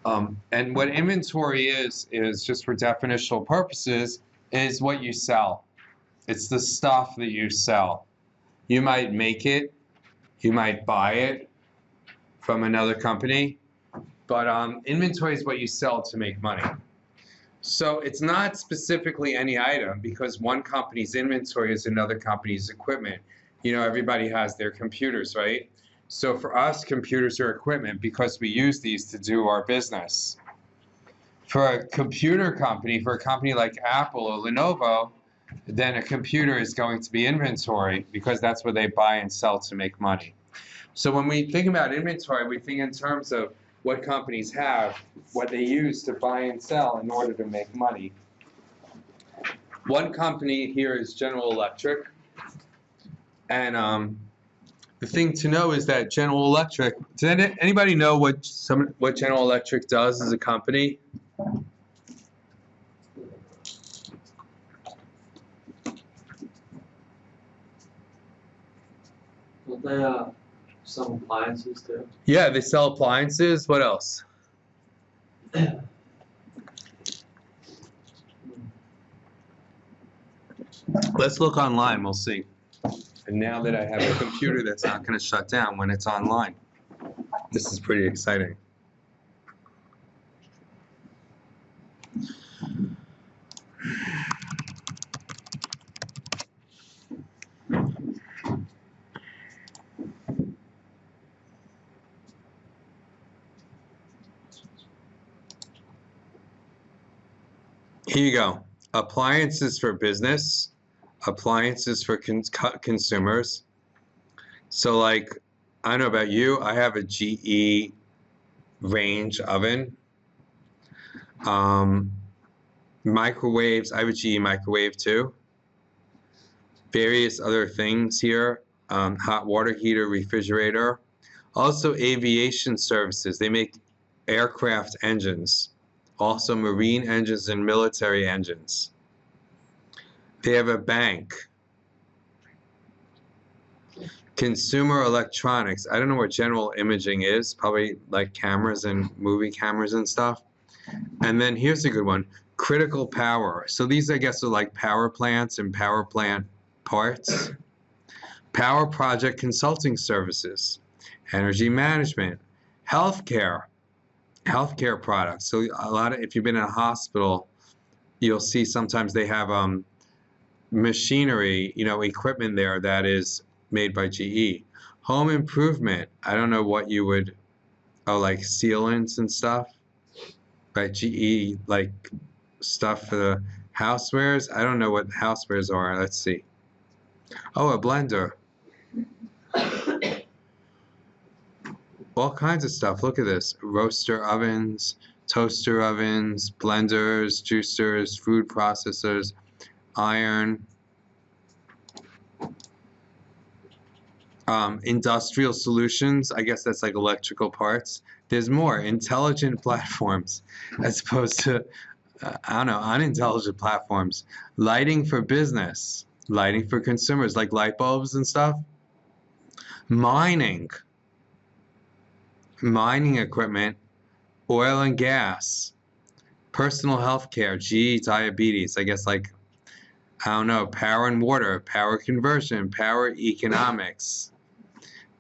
And what inventory is just for definitional purposes, is what you sell. It's the stuff that you sell. You might make it, you might buy it from another company, but inventory is what you sell to make money. So it's not specifically any item, because one company's inventory is another company's equipment. You know, everybody has their computers, right? So for us, computers are equipment because we use these to do our business. For a computer company, for a company like Apple or Lenovo, then a computer is going to be inventory, because that's what they buy and sell to make money. So when we think about inventory, we think in terms of what companies have, what they use to buy and sell in order to make money. One company here is General Electric, and the thing to know is that General Electric, does anybody know what General Electric does as a company? Don't they sell appliances too? Yeah, they sell appliances. What else? Let's look online, we'll see. And now that I have a computer that's not going to shut down when it's online, this is pretty exciting. Here you go. Appliances for business, appliances for consumers. So like, I don't know about you, I have a GE range oven. Microwaves, I have a GE microwave too. Various other things here, hot water heater, refrigerator. Also aviation services, they make aircraft engines. Also marine engines and military engines. They have a bank. Consumer electronics. I don't know what general imaging is. Probably like cameras and movie cameras and stuff. And then here's a good one. Critical power. So these, I guess, are like power plants and power plant parts. Power project consulting services. Energy management. Healthcare. Healthcare products. So a lot of, if you've been in a hospital, you'll see sometimes they have machinery, you know, equipment there that is made by GE. Home improvement. I don't know what you would, oh, like sealants and stuff, by GE, like stuff for the housewares. I don't know what housewares are. Let's see. Oh, a blender. All kinds of stuff. Look at this. Roaster ovens, toaster ovens, blenders, juicers, food processors, iron, industrial solutions. I guess that's like electrical parts. There's more. Intelligent platforms as opposed to, I don't know, unintelligent platforms. Lighting for business. Lighting for consumers, like light bulbs and stuff. Mining. Mining equipment, oil and gas, personal health care, GE diabetes, I guess, like, I don't know, power and water, power conversion, power economics,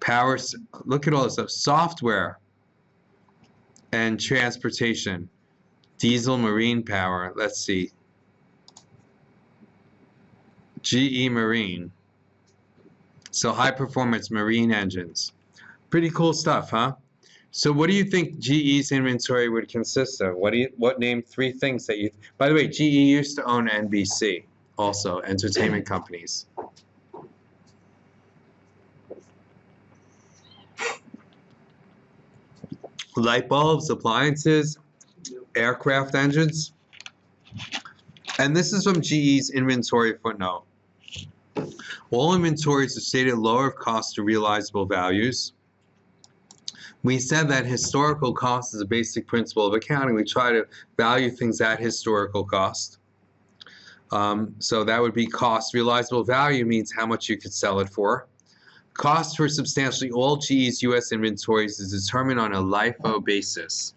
power, look at all this stuff, software and transportation, diesel marine power, let's see, GE Marine, so high performance marine engines. Pretty cool stuff, huh? So what do you think GE's inventory would consist of? What name three things that you, by the way, GE used to own NBC, also entertainment companies. Light bulbs, appliances, aircraft engines. And this is from GE's inventory footnote. All inventories are stated lower of cost to realizable values. We said that historical cost is a basic principle of accounting. We try to value things at historical cost. So that would be cost. Realizable value means how much you could sell it for. Cost for substantially all GE's U.S. inventories is determined on a LIFO basis.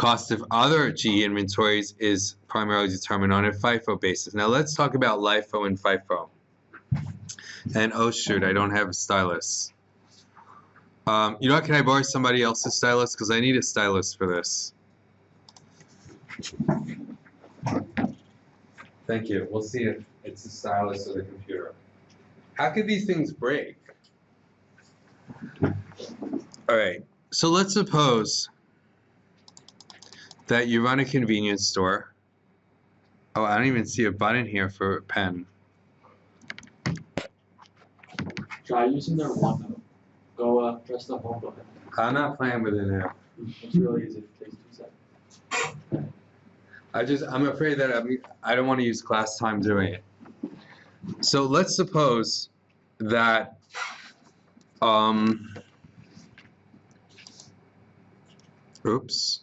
Cost of other GE inventories is primarily determined on a FIFO basis. Now let's talk about LIFO and FIFO. And oh shoot, I don't have a stylus. You know what, can I borrow somebody else's stylus? Because I need a stylus for this. Thank you. We'll see if it's the stylus or the computer. How could these things break? All right, so let's suppose that you run a convenience store. Oh, I don't even see a button here for a pen. Try using their OneNote. Go press the home button. I'm not playing with it now. It's really easy. It takes 2 seconds. I'm afraid that I don't want to use class time doing it. So let's suppose that oops.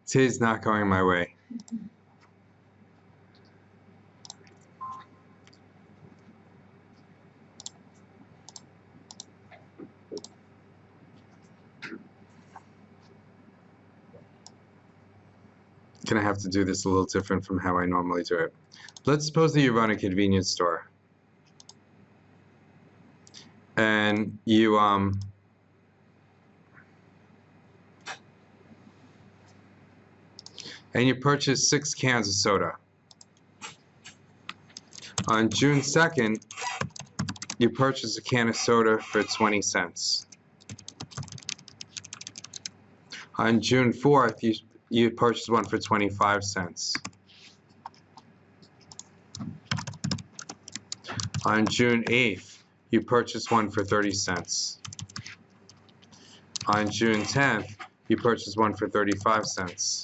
Today's not going my way. Gonna have to do this a little different from how I normally do it. Let's suppose that you run a convenience store. And you purchase 6 cans of soda. On June 2nd, you purchase a can of soda for 20 cents. On June 4th, you purchase one for 25 cents. On June 8th, you purchase one for 30 cents. On June 10th, you purchase one for 35 cents.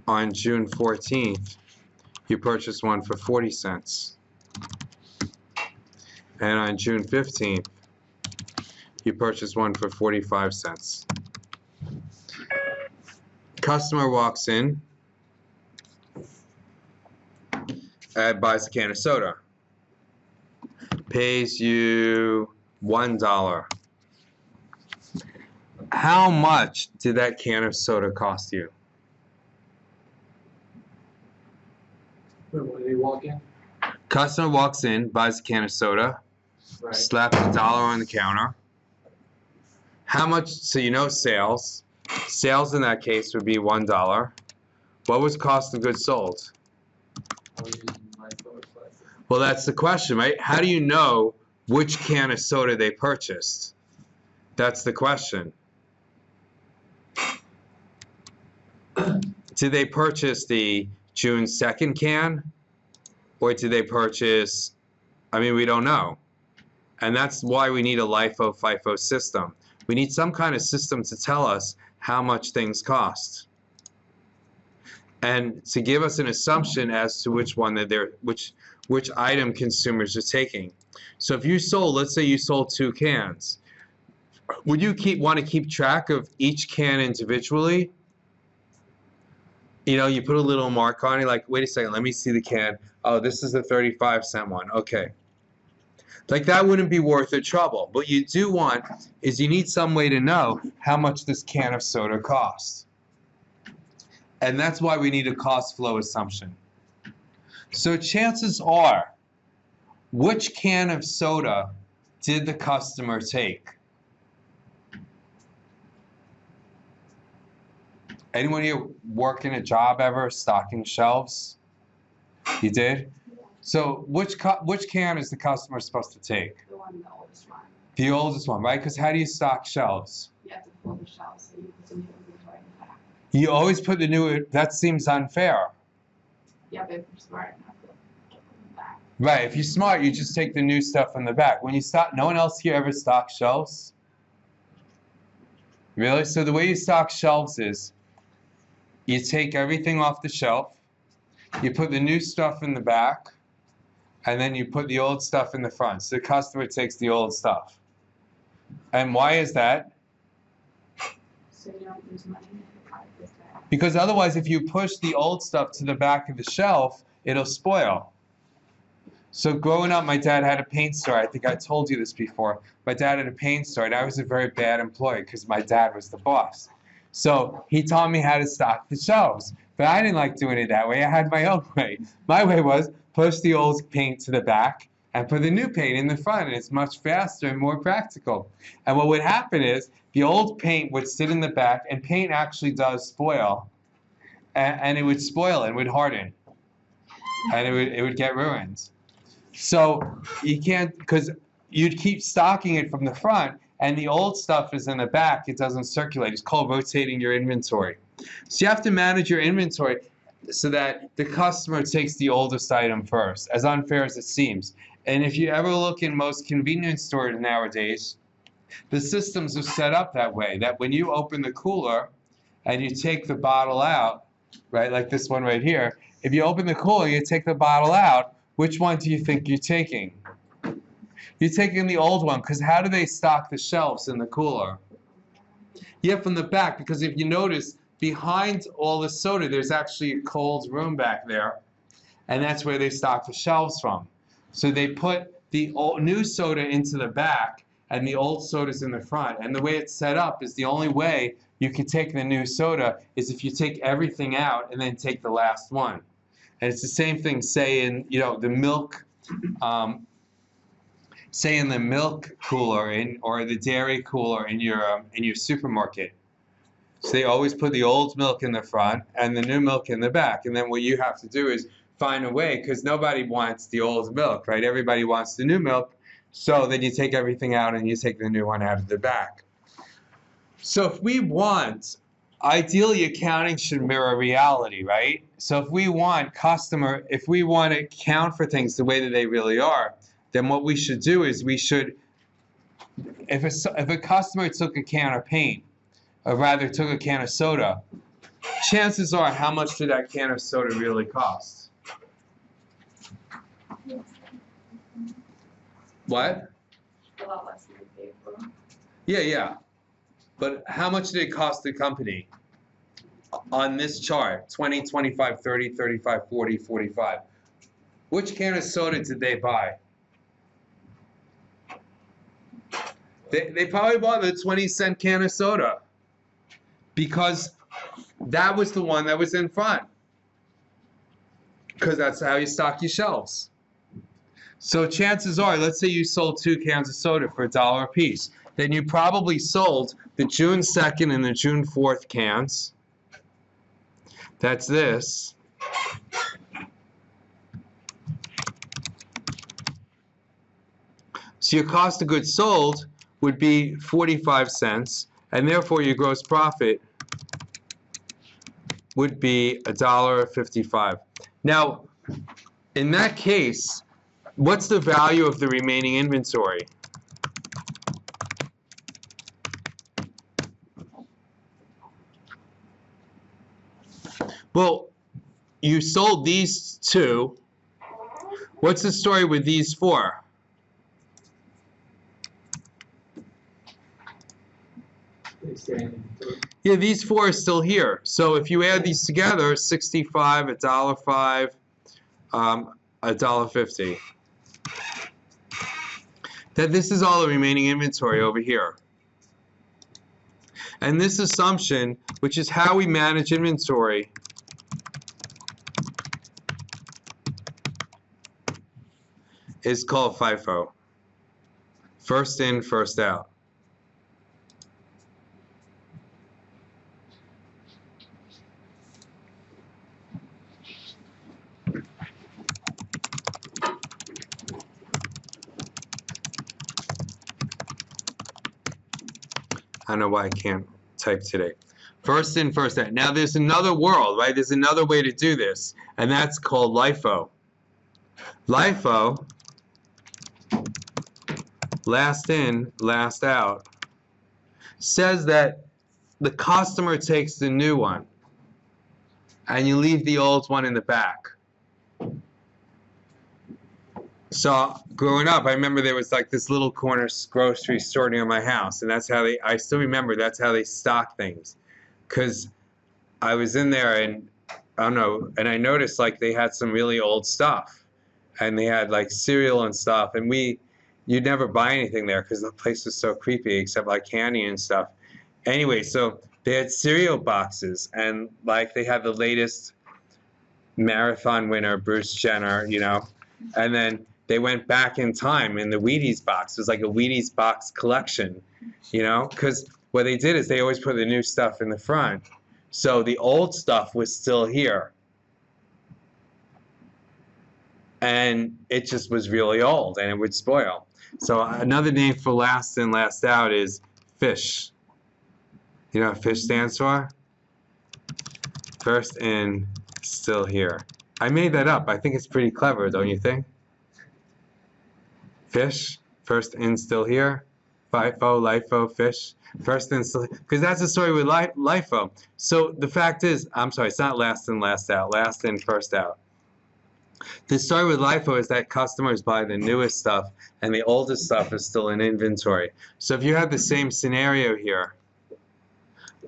On June 14th, you purchase one for 40 cents. And on June 15th, you purchase one for 45 cents. Customer walks in and buys a can of soda. Pays you $1. How much did that can of soda cost you? Wait, when did he walk in? Customer walks in, buys a can of soda, Right. slaps $1 on the counter. How much, so you know sales. Sales in that case would be $1. What was cost of goods sold? I was using Lifo or Fifo. Well, that's the question, right? How do you know which can of soda they purchased? That's the question. Did they purchase the June 2nd can? Or did they purchase, we don't know. And that's why we need a LIFO, FIFO system. We need some kind of system to tell us how much things cost. And to give us an assumption as to which one that which item consumers are taking. So if you sold, let's say you sold 2 cans, would you want to keep track of each can individually? You know, you put a little mark on it, like, wait a second, let me see the can. Oh, this is the 35-cent one. Okay. Like, that wouldn't be worth the trouble. What you do want is you need some way to know how much this can of soda costs. And that's why we need a cost flow assumption. So chances are, which can of soda did the customer take? Anyone here working a job ever, stocking shelves? You did? So which can is the customer supposed to take? The oldest one. The oldest one, right? Because how do you stock shelves? You have to pull the shelves so you put the new inventory in the back. You always put the new, that seems unfair. Yeah, but if you're smart enough to put them in the back. Right, if you're smart, you just take the new stuff in the back. When you stock, no one else here ever stocks shelves? Really? So the way you stock shelves is, you take everything off the shelf, you put the new stuff in the back, and then you put the old stuff in the front. So the customer takes the old stuff. And why is that? So you don't lose money if the product is bad. Because otherwise, if you push the old stuff to the back of the shelf, it'll spoil. So growing up, my dad had a paint store. I think I told you this before. My dad had a paint store, and I was a very bad employee because my dad was the boss. So he taught me how to stock the shelves. But I didn't like doing it that way. I had my own way. My way was push the old paint to the back and put the new paint in the front, and it's much faster and more practical. And what would happen is the old paint would sit in the back, and paint actually does spoil, and it would spoil and would harden, and it would get ruined. So you can't, because you'd keep stocking it from the front, and the old stuff is in the back. It doesn't circulate. It's called rotating your inventory. So you have to manage your inventory so that the customer takes the oldest item first, as unfair as it seems. And if you ever look in most convenience stores nowadays, the systems are set up that way, that when you open the cooler and you take the bottle out, right, like this one right here, if you open the cooler, you take the bottle out, which one do you think you're taking? You're taking the old one, because how do they stock the shelves in the cooler? Yeah, from the back, because if you notice, behind all the soda, there's actually a cold room back there, and that's where they stock the shelves from. So they put the new soda into the back, and the old soda's in the front. And the way it's set up is the only way you can take the new soda is if you take everything out and then take the last one. And it's the same thing, say in the milk, say in the milk cooler or the dairy cooler in your supermarket. So they always put the old milk in the front and the new milk in the back. And then what you have to do is find a way, because nobody wants the old milk, right? Everybody wants the new milk. So then you take everything out and you take the new one out of the back. So if we want, ideally accounting should mirror reality, right? So if we want to account for things the way that they really are, then what we should do is we should, if a customer took a can of paint, or rather took a can of soda, chances are, how much did that can of soda really cost? What? A lot less than we paid for. Yeah. But how much did it cost the company? On this chart, 20, 25, 30, 35, 40, 45. Which can of soda did they buy? They probably bought the 20-cent can of soda, because that was the one that was in front, because that's how you stock your shelves. So chances are, let's say you sold 2 cans of soda for $1 a piece. Then you probably sold the June 2nd and the June 4th cans. That's this. So your cost of goods sold would be 45 cents, and therefore your gross profit would be $1.55. Now, in that case, what's the value of the remaining inventory? Well, you sold these 2. What's the story with these 4? Yeah, these 4 are still here. So if you add these together, 65, $1.05, $1.50. That this is all the remaining inventory over here. And this assumption, which is how we manage inventory, is called FIFO. First in, first out. I don't know why I can't type today. First in, first out. Now there's another world, right? There's another way to do this, and that's called LIFO. LIFO, last in, last out, says that the customer takes the new one, and you leave the old one in the back. So growing up, I remember there was like this little corner grocery store near my house, and that's how I still remember that's how they stock things. Because I was in there and I don't know, and I noticed like they had some really old stuff. and they had like cereal and stuff, and you'd never buy anything there because the place was so creepy, except like candy and stuff. Anyway, so they had cereal boxes, and like they had the latest marathon winner, Bruce Jenner, you know, and then they went back in time in the Wheaties box. It was like a Wheaties box collection, you know, because what they did is they always put the new stuff in the front. So the old stuff was still here. And it just was really old and it would spoil. So another name for last in, last out is fish. You know what fish stands for? First in, still here. I made that up. I think it's pretty clever, don't you think? Fish, first in, still here. FIFO, LIFO, fish, first in, still, because that's the story with LIFO. So the fact is, I'm sorry, it's not last in, last out. Last in, first out. The story with LIFO is that customers buy the newest stuff and the oldest stuff is still in inventory. So if you have the same scenario here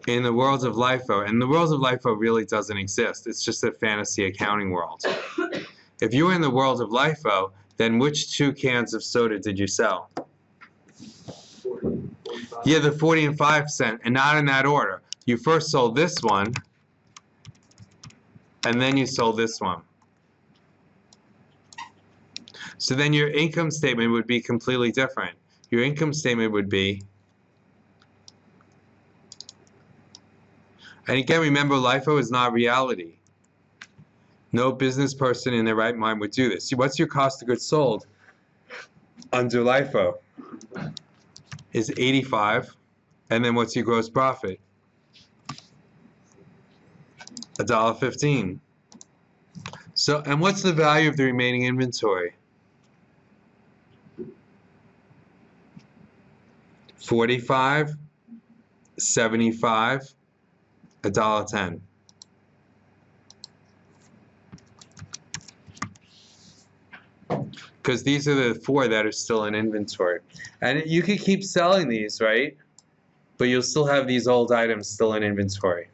in the worlds of LIFO, and the worlds of LIFO really doesn't exist, it's just a fantasy accounting world. If you were in the world of LIFO, then which 2 cans of soda did you sell? 40, 45. Yeah, the 40 and 5 cent, and not in that order. You first sold this one, and then you sold this one. So then your income statement would be completely different. Your income statement would be, and again, remember, LIFO is not reality. No business person in their right mind would do this. What's your cost of goods sold under LIFO? Is 85, and then what's your gross profit? $1.15. So, and what's the value of the remaining inventory? 45, 75, $1.10. Because these are the 4 that are still in inventory. And you could keep selling these, right? But you'll still have these old items still in inventory.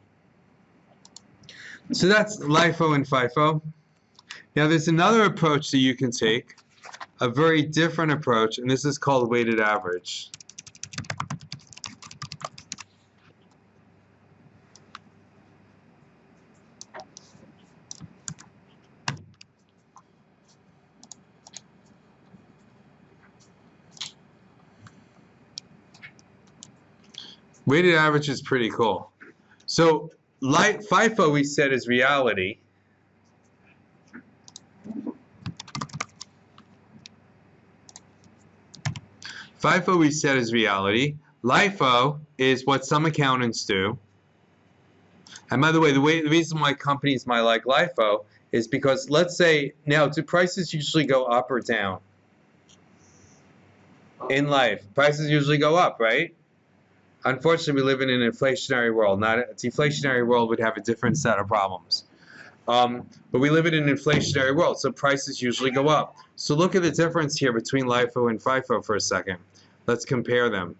So that's LIFO and FIFO. Now there's another approach that you can take, a very different approach, and this is called weighted average. Weighted average is pretty cool. So FIFO we said is reality. FIFO we said is reality. LIFO is what some accountants do. And by the way, the reason why companies might like LIFO is because, let's say, now, do prices usually go up or down? In life, prices usually go up, right? Unfortunately, we live in an inflationary world. Not a deflationary world would have a different set of problems. But we live in an inflationary world, so prices usually go up. So look at the difference here between LIFO and FIFO for a second. Let's compare them.